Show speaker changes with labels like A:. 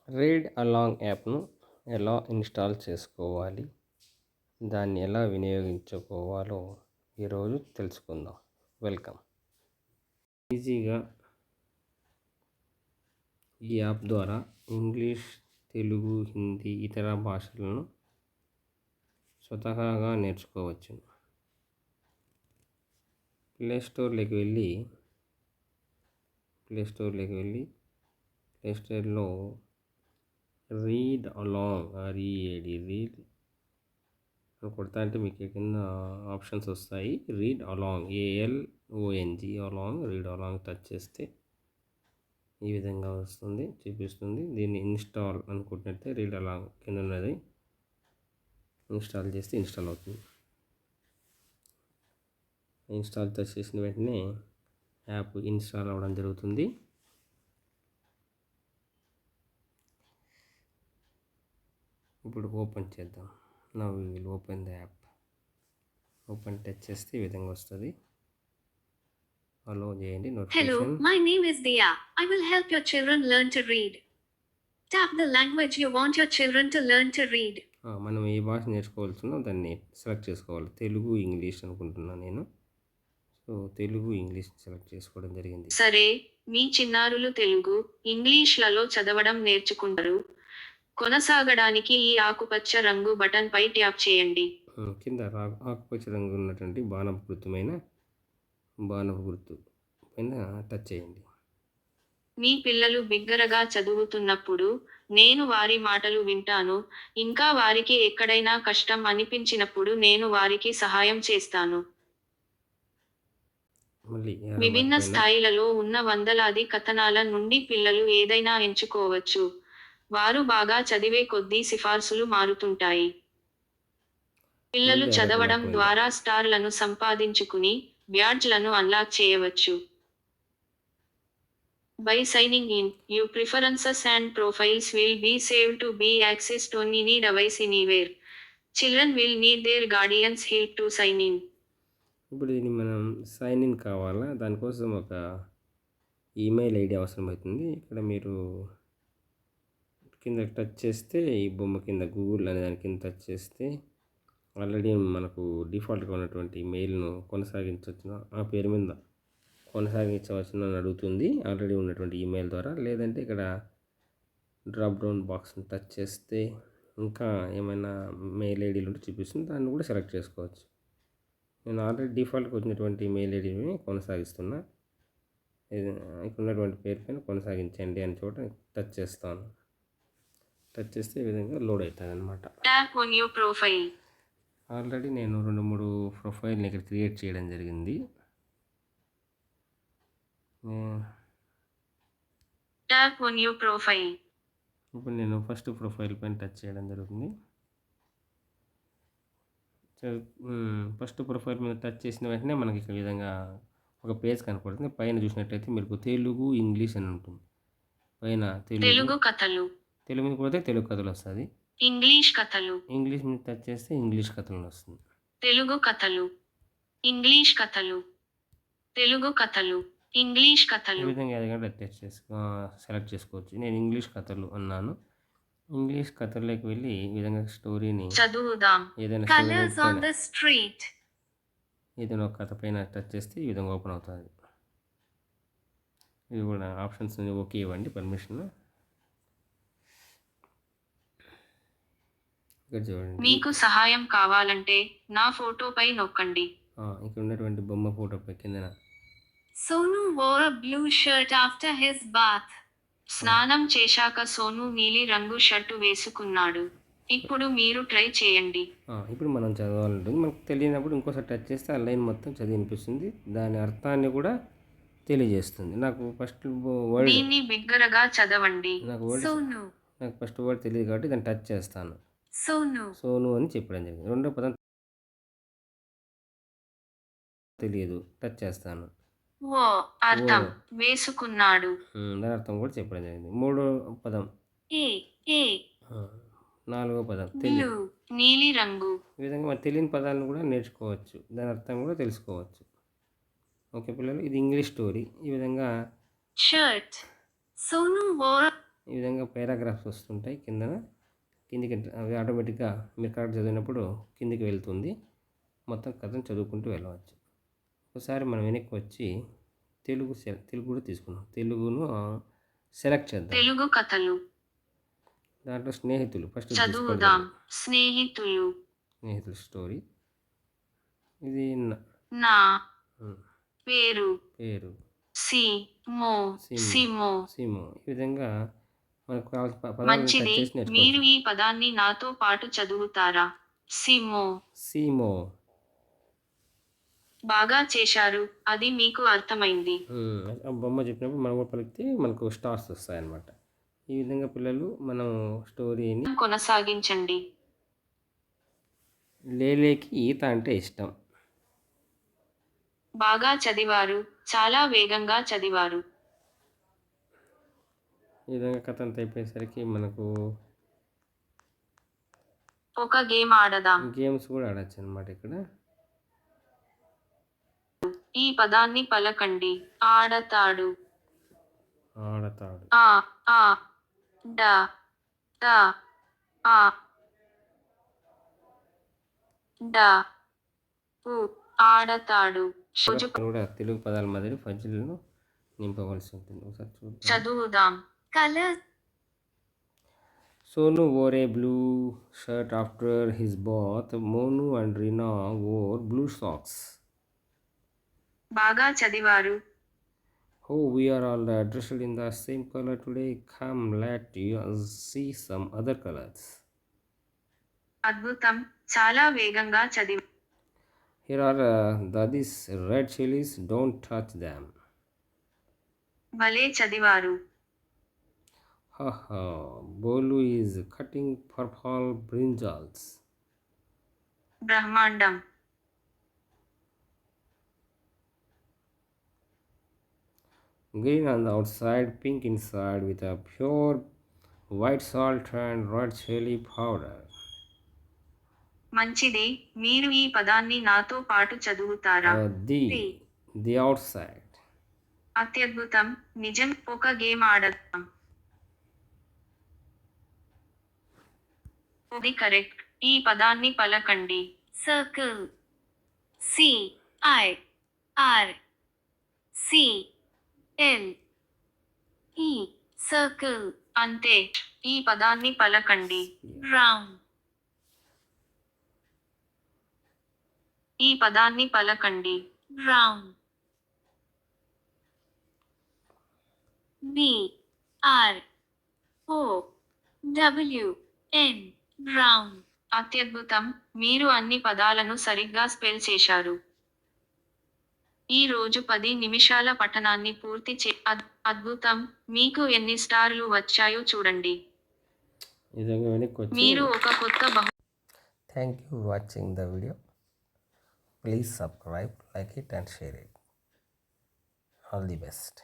A: Read along యాప్ను ఎలా install చేసుకోవాలి, దాన్ని ఎలా వినియోగించుకోవాలో ఈరోజు తెలుసుకుందాం. వెల్కమ్. ఈజీగా ఈ యాప్ ద్వారా ఇంగ్లీష్, తెలుగు, హిందీ, ఇతర భాషలను స్వతహాగా నేర్చుకోవచ్చు. ప్లేస్టోర్లోకి వెళ్ళి ప్లేస్టోర్లో రీడ్ అలాంగ్ రీడ్ కొడతా అంటే మీకు కింద ఆప్షన్స్ వస్తాయి. Read along ALONG along read along touch చేస్తే ఈ విధంగా వస్తుంది, చూపిస్తుంది. దీన్ని ఇన్స్టాల్ అనుకుంటున్నట్టే రీడ్ అలాంగ్ కింద ఉన్నది ఇన్స్టాల్ చేస్తే ఇన్స్టాల్ అవుతుంది. ఇన్స్టాల్ టచ్ చేసిన వెంటనే యాప్ ఇన్స్టాల్ అవ్వడం జరుగుతుంది. ఇప్పుడు ఓపెన్ చేద్దాం. Now we will open the app. Open touch చేస్తే ఈ విధంగా వస్తుంది. అలో చేయండి.
B: Hello, my name is Dia. I will help your children learn to read. Tap the language you want your children to learn to read.
A: మనం ఏ భాష నేర్చుకోవాల్సిందో దాన్ని select చేసుకోవాలి. Telugu, English అనుకుంటున్నాను నేను. సో తెలుగు, ఇంగ్లీష్ సెలెక్ట్ చేసుకోవడం జరిగింది.
B: సరే, మీ చిన్నారులు తెలుగు, ఇంగ్లీష్లలో చదవడం నేర్చుకుంటారు. కొనసాగడానికి ఈ ఆకుపచ్చ రంగు బటన్ పై ట్యాప్ చేయండి.
A: కింద ఆకుపచ్చ రంగు ఉన్నటువంటి బాణపు గుర్తు పైన టచ్ చేయండి.
B: మీ పిల్లలు బిగ్గరగా చదువుతున్నప్పుడు నేను వారి మాటలు వింటాను. ఇంకా వారికి ఎక్కడైనా కష్టం అనిపించినప్పుడు నేను వారికి సహాయం చేస్తాను. విభిన్న స్థాయిలలో ఉన్న వందలాది కథనాల నుండి పిల్లలు ఏదైనా ఎంచుకోవచ్చు. వారు బాగా చదివే కొద్దీ సిఫార్సులు మారుతుంటాయి. పిల్లలు చదవడం ద్వారా స్టార్లను సంపాదించుకుని బ్యాడ్జ్లను అన్లాక్ చేయవచ్చు. By signing in, your preferences and profiles will be saved to be accessed on any device anywhere. Children will need their guardians' help to sign in.
A: ఇప్పుడు దీన్ని మనం సైన్ ఇన్ కావాలా, దానికోసం ఒక ఈమెయిల్ ఐడి అవసరమవుతుంది. ఇక్కడ మీరు కింద టచ్ చేస్తే ఈ బొమ్మ కింద గూగుల్ అనే దాని కింద టచ్ చేస్తే ఆల్రెడీ మనకు డిఫాల్ట్గా ఉన్నటువంటి మెయిల్ను కొనసాగించవచ్చున, ఆ పేరు మీద కొనసాగించవచ్చును అని అడుగుతుంది ఆల్రెడీ ఉన్నటువంటి ఈమెయిల్ ద్వారా. లేదంటే ఇక్కడ డ్రాప్ డౌన్ బాక్స్ని టచ్ చేస్తే ఇంకా ఏమైనా మెయిల్ ఐడీలు ఉంటే చూపిస్తుంది, దాన్ని కూడా సెలెక్ట్ చేసుకోవచ్చు. నేను ఆల్రెడీ డిఫాల్ట్గా వచ్చినటువంటి మెయిల్ ఐడీని కొనసాగిస్తున్నా. ఇక్కడ ఉన్నటువంటి పేరు పైన కొనసాగించండి అని చోట టచ్ చేస్తాను. టచ్ చేస్తే ఈ విధంగా లోడ్ అవుతుంది అనమాట. ఆల్రెడీ నేను 2-3 ప్రొఫైల్ని ఇక్కడ క్రియేట్ చేయడం జరిగింది. ఇప్పుడు నేను ఫస్ట్ ప్రొఫైల్ పైన టచ్ చేయడం జరుగుతుంది. ఫస్ట్ ప్రొఫైల్ మీద టచ్ చేసిన వెంటనే మనకి ఈ విధంగా ఒక పేజ్ కనపడుతుంది. పైన చూసినట్టయితే మీకు తెలుగు, ఇంగ్లీష్ అని ఉంటుంది. పైన తెలుగు
B: కథలు,
A: తెలుగు మీద పోతే తెలుగు కథలు వస్తుంది.
B: ఇంగ్లీష్ కథలు,
A: ఇంగ్లీష్ మీద టచ్ చేస్తే ఇంగ్లీష్ కథలు వస్తుంది.
B: తెలుగు కథలు, ఇంగ్లీష్ కథలు, తెలుగు కథలు, ఇంగ్లీష్ కథలు.
A: ఈ విధంగా ఏదైనా టచ్ సెలెక్ట్ చేసుకోవచ్చు. నేను ఇంగ్లీష్ కథలు అన్నాను. ఇంగ్లీష్ కథల్లోకి వెళ్ళి ఈ విధంగా స్టోరీని
B: చదువుదాం.
A: ఏదైనా ఒక కథ పైన టచ్ చేస్తే ఈ విధంగా ఓపెన్ అవుతుంది. ఇది కూడా ఆప్షన్స్ ఓకే ఇవ్వండి, పర్మిషన్. ఇక్కడ చూడండి,
B: మీకు సహాయం కావాలంటే నా ఫోటోపై నొక్కండి.
A: ఇక్కడ ఉన్నటువంటి బొమ్మ ఫోటోపై కింద
B: Sonu wore a blue shirt after his bath. స్నానం చేశాక సోను నీలి రంగు షర్టు వేసుకున్నాడు. ఇప్పుడు మీరు ట్రై చేయండి.
A: ఇప్పుడు మనం చదవాలంటుంది. మనకు తెలియనప్పుడు ఇంకోసారి టచ్ చేస్తే ఆ లైన్ మొత్తం చదివినిపిస్తుంది. దాని అర్థాన్ని కూడా తెలియజేస్తుంది. నాకు ఫస్ట్ వర్డ్
B: దీన్ని బిగ్గరగా చదవండి.
A: నాకు ఫస్ట్ వర్డ్ తెలియదు కాబట్టి దాన్ని టచ్ చేస్తాను.
B: సోను
A: అని చెప్పడం జరిగింది. రెండో పదం తెలియదు, టచ్ చేస్తాను.
B: అర్థం వేసుకున్నాడు,
A: దాని అర్థం కూడా చెప్పడం జరిగింది. మూడో పదం నాలుగో పదం తెలియదు,
B: నీలి రంగు.
A: ఈ విధంగా మనం తెలియని పదాలను కూడా నేర్చుకోవచ్చు, దాని అర్థం కూడా తెలుసుకోవచ్చు. ఓకే పిల్లలు, ఇది ఇంగ్లీష్ స్టోరీ. ఈ విధంగా
B: షర్ట్, సోను wore
A: ఈ విధంగా పారాగ్రాఫ్స్ వస్తుంటాయి కిందన. కిందికి అవి ఆటోమేటిక్గా మీరు కరెక్ట్ చదివినప్పుడు కిందికి వెళ్తుంది. మొత్తం కథను చదువుకుంటూ వెళ్ళవచ్చు. ఒకసారి మనం వెనక్కి వచ్చి తెలుగు కూడా తీసుకున్నాం. తెలుగును సెలెక్ట్ చేద్దాం.
B: తెలుగు కథలు
A: దాంట్లో స్నేహితులు ఫస్ట్
B: చదువుదాం. స్నేహితులు
A: స్నేహితుల స్టోరీ. ఇది
B: నా
A: ఉమ్,
B: పేరు
A: పేరు
B: సిమో సిమో.
A: సీమో. ఈ విధంగా మనకు కావాల్సిన పదాలను టచ్
B: మంచిది.
A: చేసి
B: మీరు
A: నేర్చుకోవచ్చు.
B: ఈ పదాన్ని నాతో పాటు చదువుతారా? సిమో.
A: సీమో.
B: బాగా చేశారు. అది మీకు అర్థమైంది.
A: ఆ బొమ్మ చెప్పినప్పుడు మనం కూడా పలికితే మనకు స్టార్స్ వస్తాయన్నమాట. ఈ విధంగా పిల్లలు మనం స్టోరీని
B: కొనసాగించండి.
A: లేలేకి ఈత అంటే ఇష్టం.
B: బాగా చదివారు. చాలా వేగంగా చదివారు.
A: ఈ విధంగా కథ అంతా అయిపోయేసరికి మనకు
B: ఒక గేమ్ ఆడదాం.
A: గేమ్స్ కూడా ఆడచ్చు అనమాట ఇక్కడ.
B: ఈ పదాన్ని పలకండి. ఆడతాడు.
A: ఆడతాడు.
B: ఆ ఆ డ ట ఆ డ ఉ ఆడతాడు.
A: కూడా తెలుగు పదాల మాదిరి ఫజిల్ను నింపవలసి ఉంటుంది. ఒకసారి చూద్దాం.
B: చదువుదాం. Colour
A: Sonu wore a blue shirt after his bath. Monu and Rina wore blue socks.
B: బాగా చదివారు.
A: Oh, we are all dressed in the same color today. Come, let us see some other colors.
B: అద్భుతం. చాలా వేగంగా చదివారు.
A: Here are these red chilies. Don't touch them.
B: భలే చదివారు.
A: Haha, Bolu is cutting purple brinjals.
B: బ్రహ్మాండం.
A: Green on the outside, pink inside, with a pure white salt and red chili powder.
B: మంచిది. మీరు ఈ పదాన్ని నాతో పాటు చదువుతారా?
A: The outside.
B: అత్యద్భుతం. నిజం. ఒక గేమ్ ఆడదాం. అది కరెక్ట్. ఈ పదాన్ని పలకండి. సర్కిల్. CIRCLE. సర్కిల్ అంటే ఈ పదాన్ని పలకండి. రౌండ్. ఈ పదాన్ని పలకండి. రౌండ్. BROWN round. అత్యద్భుతం. మీరు అన్ని పదాలను సరిగ్గా స్పెల్ చేశారు. ఈ రోజు 10 నిమిషాల పఠనాన్ని పూర్తి అద్భుతం. మీకు ఎన్ని స్టార్లు వచ్చాయో చూడండి. మీరు ఒక కొత్త
A: Thank you for watching the video. Please subscribe, like it and share it. All the best.